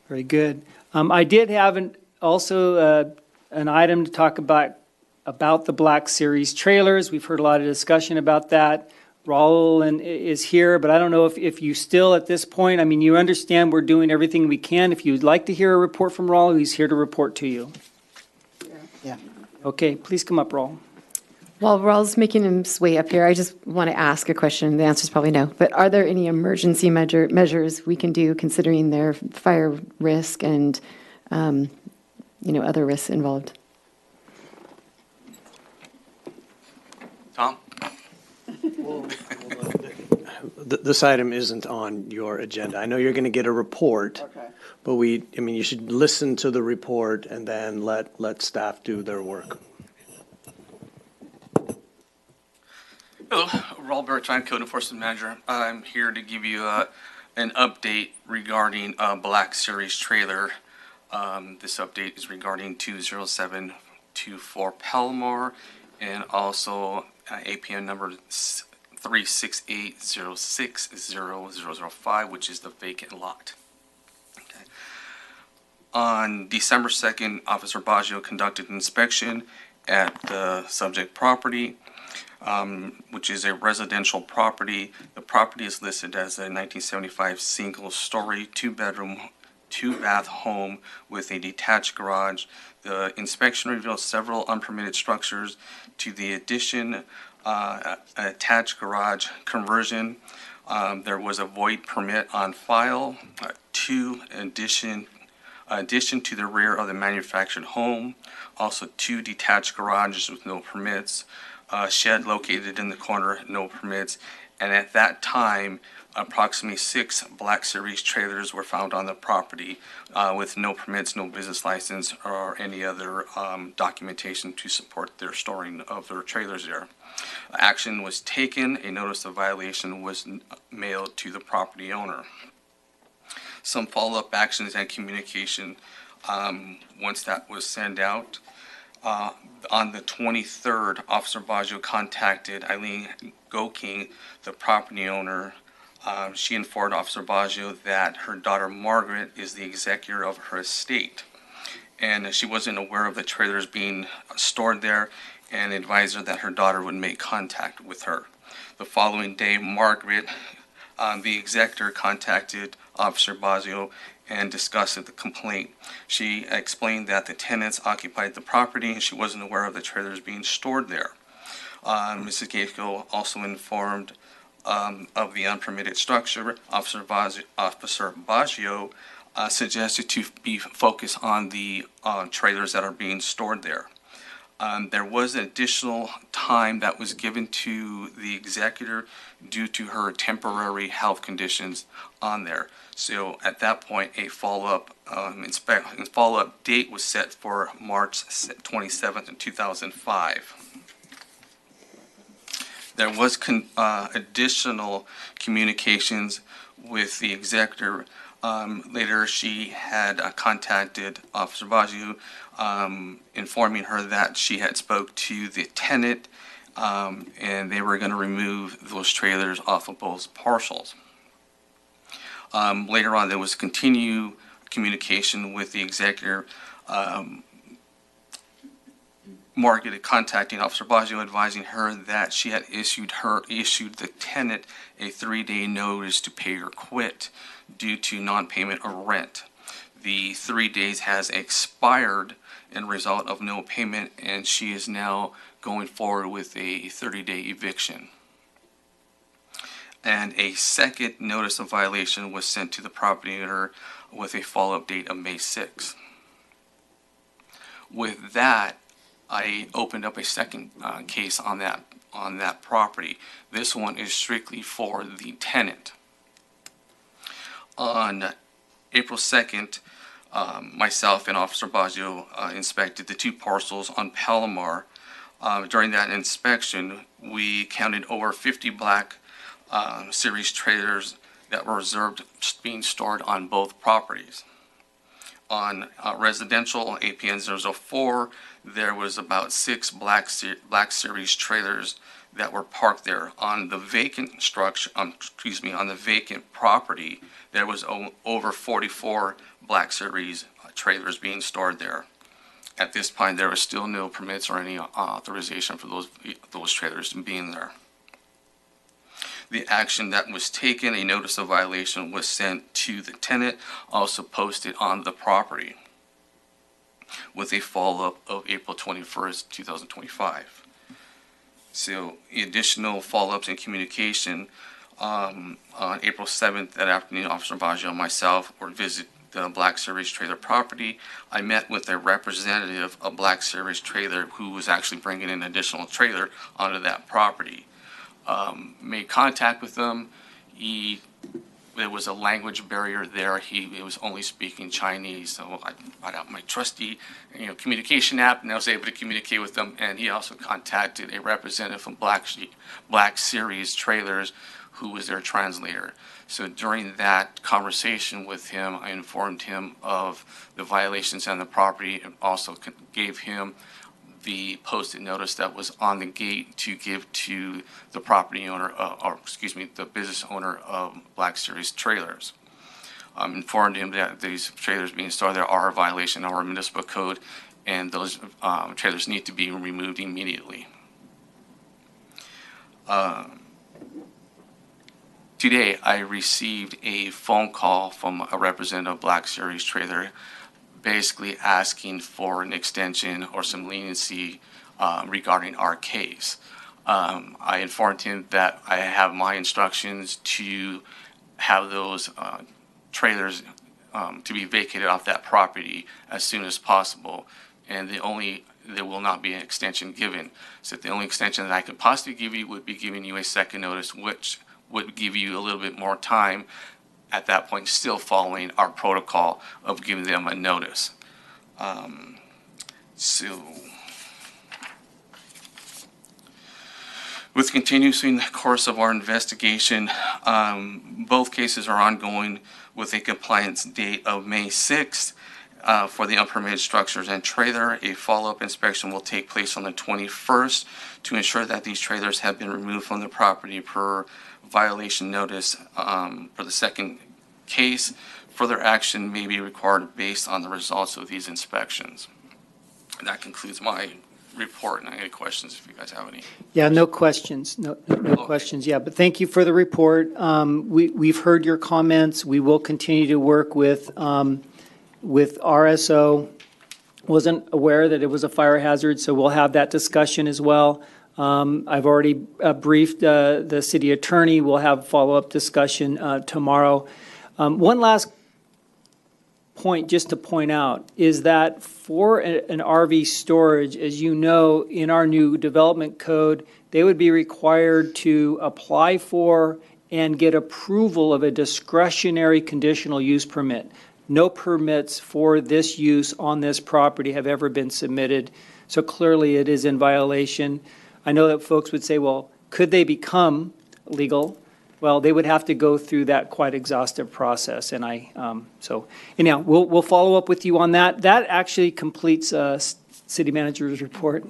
Very good. I did have an item to talk about the Black Series trailers. We've heard a lot of discussion about that. Raul is here, but I don't know if you still at this point, I mean, you understand we're doing everything we can. If you'd like to hear a report from Raul, he's here to report to you. Yeah. Okay, please come up, Raul. While Raul's making his way up here, I just want to ask a question. The answer is probably no. But are there any emergency measures we can do considering their fire risk and, other risks involved? Tom? This item isn't on your agenda. I know you're going to get a report. Okay. But you should listen to the report and then let staff do their work. Hello, Raul Bertrand, Code Enforcement Manager. I'm here to give you an update regarding Black Series trailer. This update is regarding 20724 Palomar and also APN number 368060005, which is the vacant lot. Okay. On December 2nd, Officer Baggio conducted an inspection at the subject property, which is a residential property. The property is listed as a 1975 single-story, two-bedroom, two-bath home with a detached garage. The inspection revealed several unpermitted structures to the addition, attached garage conversion. There was a void permit on file. Two addition to the rear of the manufactured home. Also, two detached garages with no permits. Shed located in the corner, no permits. And at that time, approximately 6 Black Series trailers were found on the property with no permits, no business license, or any other documentation to support their storing of their trailers there. Action was taken. A notice of violation was mailed to the property owner. Some follow-up actions and communication once that was sent out. On the 23rd, Officer Baggio contacted Eileen Goking, the property owner. She informed Officer Baggio that her daughter Margaret is the executor of her estate, and she wasn't aware of the trailers being stored there, and advised her that her daughter would make contact with her. The following day, Margaret, the executor, contacted Officer Baggio and discussed the complaint. She explained that the tenants occupied the property and she wasn't aware of the trailers being stored there. Mrs. Gayko also informed of the unpermitted structure. Officer Baggio suggested to be focused on the trailers that are being stored there. There was additional time that was given to the executor due to her temporary health conditions on there. So at that point, a follow-up date was set for March 27th, 2005. There was additional communications with the executor. Later, she had contacted Officer Baggio, informing her that she had spoke to the tenant and they were going to remove those trailers off of both parcels. Later on, there was continued communication with the executor. Margaret contacting Officer Baggio, advising her that she had issued the tenant a 3-day notice to pay or quit due to non-payment of rent. The 3 days has expired in result of no payment, and she is now going forward with a 30-day eviction. And a second notice of violation was sent to the property owner with a follow-up date of May 6th. With that, I opened up a second case on that property. This one is strictly for the tenant. On April 2nd, myself and Officer Baggio inspected the 2 parcels on Palomar. During that inspection, we counted over 50 Black Series trailers that were reserved being stored on both properties. On residential APN 004, there was about 6 Black Series trailers that were parked there. On the vacant structure, on the vacant property, there was over 44 Black Series trailers being stored there. At this point, there was still no permits or any authorization for those trailers being there. The action that was taken, a notice of violation was sent to the tenant, also posted on the property, with a follow-up of April 21st, 2025. So additional follow-ups and communication, on April 7th, that afternoon, Officer Baggio and myself were visit the Black Series trailer property. I met with a representative of Black Series trailer who was actually bringing an additional trailer onto that property. Made contact with them. There was a language barrier there. He was only speaking Chinese, so I brought out my trusty, communication app, and I was able to communicate with them. And he also contacted a representative from Black Series Trailers, who was their translator. So during that conversation with him, I informed him of the violations on the property, and also gave him the posted notice that was on the gate to give to the property owner, the business owner of Black Series Trailers. Informed him that these trailers being stored there are a violation of our municipal code, and those trailers need to be removed immediately. Today, I received a phone call from a representative of Black Series Trailer, basically asking for an extension or some leniency regarding our case. I informed him that I have my instructions to have those trailers to be vacated off that property as soon as possible, and there will not be an extension given. So the only extension that I could possibly give you would be giving you a second notice, which would give you a little bit more time at that point, still following our protocol of giving them a notice. With continuing the course of our investigation, both cases are ongoing with a compliance date of May 6th. For the unpermitted structures and trailer, a follow-up inspection will take place on the 21st to ensure that these trailers have been removed from the property per violation notice for the second case. Further action may be required based on the results of these inspections. And that concludes my report, and I have any questions if you guys have any. Yeah, no questions. No questions. Yeah, but thank you for the report. We've heard your comments. We will continue to work with RSO. Wasn't aware that it was a fire hazard, so we'll have that discussion as well. I've already briefed the city attorney. We'll have follow-up discussion tomorrow. One last point just to point out is that for an RV storage, as you know, in our new development code, they would be required to apply for and get approval of a discretionary conditional use permit. No permits for this use on this property have ever been submitted, so clearly it is in violation. I know that folks would say, well, could they become legal? Well, they would have to go through that quite exhaustive process, and so anyhow, we'll follow up with you on that. That actually completes City Manager's report.